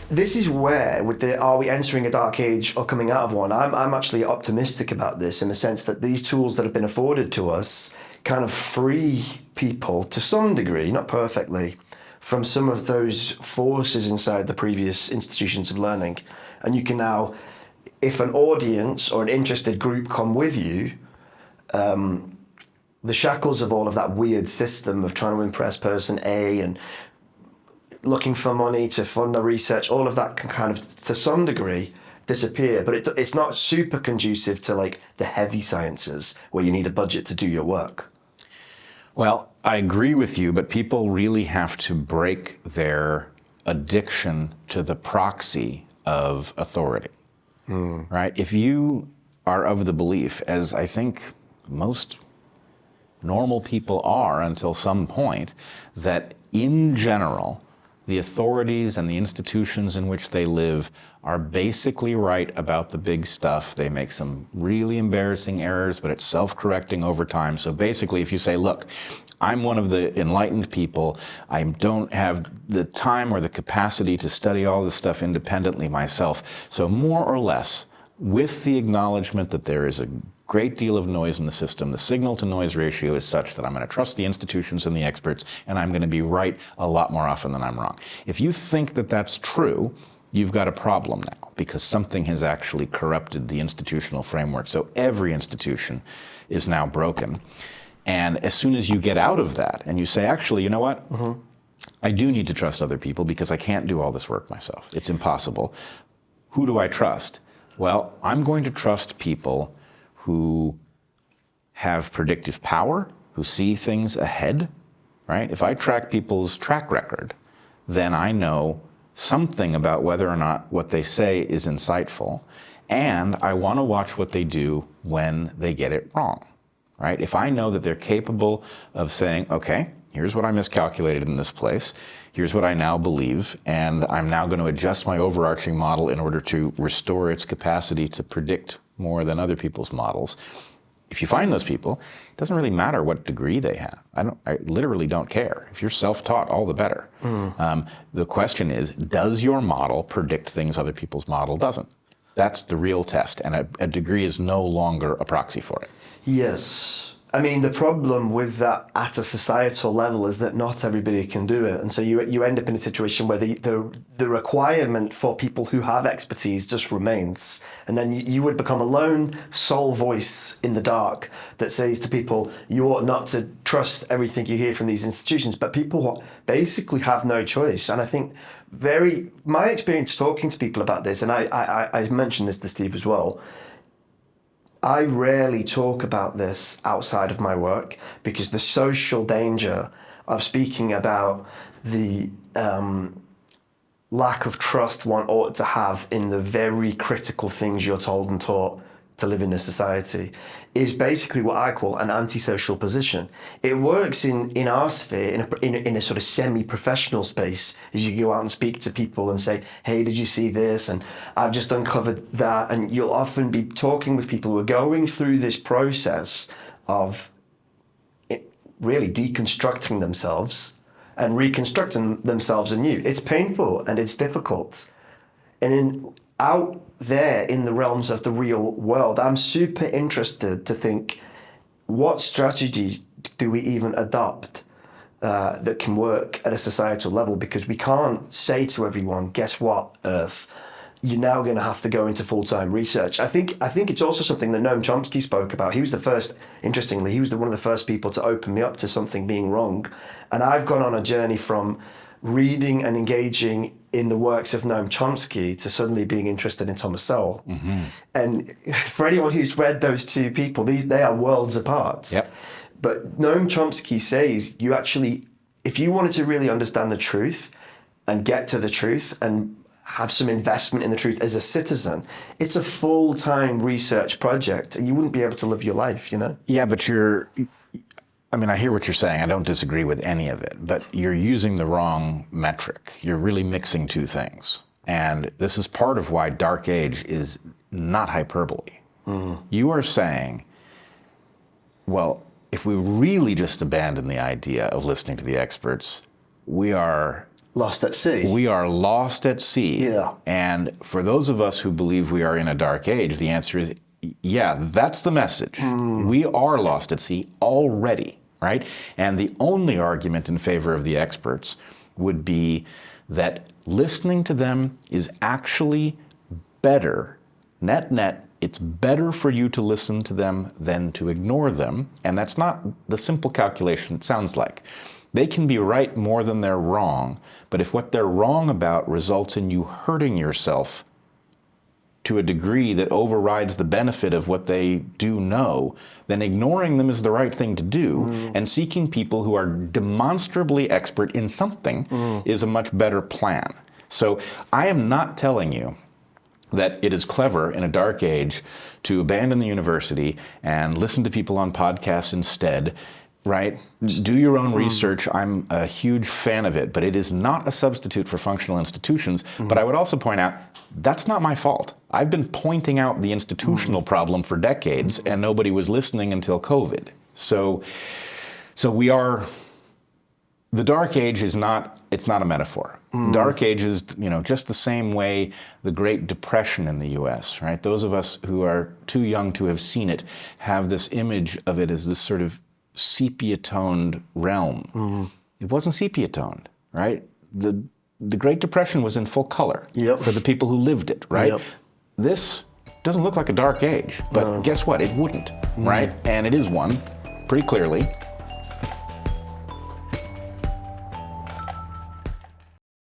this is where, with the are we entering a dark age or coming out of one, I'm actually optimistic about this, in the sense that these tools that have been afforded to us kind of free people to some degree, not perfectly, from some of those forces inside the previous institutions of learning. And you can now, if an audience or an interested group come with you, the shackles of all of that weird system of trying to impress person A and looking for money to fund the research, all of that can kind of, to some degree, disappear. But it's not super conducive to like the heavy sciences where you need a budget to do your work. Well, I agree with you, but people really have to break their addiction to the proxy of authority, right? If you are of the belief, as I think most normal people are until some point, that in general, the authorities and the institutions in which they live are basically right about the big stuff. They make some really embarrassing errors, but it's self-correcting over time. So basically, if you say, look, I'm one of the enlightened people, I don't have the time or the capacity to study all this stuff independently myself. So more or less, with the acknowledgement that there is a great deal of noise in the system, the signal to noise ratio is such that I'm going to trust the institutions and the experts, and I'm going to be right a lot more often than I'm wrong. If you think that that's true, you've got a problem now, because something has actually corrupted the institutional framework. So every institution is now broken. And as soon as you get out of that and you say, actually, you know what? I do need to trust other people because I can't do all this work myself. It's impossible. Who do I trust? Well, I'm going to trust people who have predictive power, who see things ahead, right? If I track people's track record, then I know something about whether or not what they say is insightful, and I want to watch what they do when they get it wrong, right? If I know that they're capable of saying, okay, here's what I miscalculated in this place, here's what I now believe, and I'm now going to adjust my overarching model in order to restore its capacity to predict more than other people's models. If you find those people, it doesn't really matter what degree they have. I literally don't care. If you're self-taught, all the better. The question is, does your model predict things other people's model doesn't? That's the real test, and a degree is no longer a proxy for it. Yes. I mean, the problem with that at a societal level is that not everybody can do it. And so you end up in a situation where the requirement for people who have expertise just remains. And then you would become a lone sole voice in the dark that says to people, you ought not to trust everything you hear from these institutions. But people basically have no choice. And I think my experience talking to people about this, and I mentioned this to Steve as well, I rarely talk about this outside of my work because the social danger of speaking about the lack of trust one ought to have in the very critical things you're told and taught to live in a society is basically what I call an antisocial position. It works in our sphere, in a sort of semi-professional space, as you go out and speak to people and say, hey, did you see this? And I've just uncovered that. And you'll often be talking with people who are going through this process of really deconstructing themselves and reconstructing themselves anew. It's painful and it's difficult. And out there in the realms of the real world, I'm super interested to think, what strategy do we even adopt that can work at a societal level? Because we can't say to everyone, guess what, Earth, you're now going to have to go into full-time research. I think it's also something that Noam Chomsky spoke about. He was the first, interestingly, he was one of the first people to open me up to something being wrong. And I've gone on a journey from reading and engaging in the works of Noam Chomsky to suddenly being interested in Thomas Sowell. And for anyone who's read those two people, they are worlds apart. Yep. But Noam Chomsky says you actually, if you wanted to really understand the truth and get to the truth and have some investment in the truth as a citizen, it's a full-time research project and you wouldn't be able to live your life, you know? Yeah, but I mean, I hear what you're saying. I don't disagree with any of it, but you're using the wrong metric. You're really mixing two things. And this is part of why Dark Age is not hyperbole. You are saying, well, if we really just abandon the idea of listening to the experts, we are Lost at sea. We are lost at sea. Yeah. And for those of us who believe we are in a dark age, the answer is, yeah, that's the message. We are lost at sea already, right? And the only argument in favor of the experts would be that listening to them is actually better. Net, it's better for you to listen to them than to ignore them. And that's not the simple calculation it sounds like. They can be right more than they're wrong, but if what they're wrong about results in you hurting yourself to a degree that overrides the benefit of what they do know, then ignoring them is the right thing to do, and seeking people who are demonstrably expert in something is a much better plan. So I am not telling you that it is clever in a dark age to abandon the university and listen to people on podcasts instead, right? Do your own research. I'm a huge fan of it, but it is not a substitute for functional institutions. But I would also point out, that's not my fault. I've been pointing out the institutional problem for decades, and nobody was listening until COVID. So we are, the dark age is not, it's not a metaphor. Dark age is, just the same way the Great Depression in the US, right? Those of us who are too young to have seen it have this image of it as this sort of sepia-toned realm. It wasn't sepia-toned, right? The Great Depression was in full color for the people who lived it, right? This doesn't look like a dark age, but guess what? It wouldn't, right? And it is one, pretty clearly.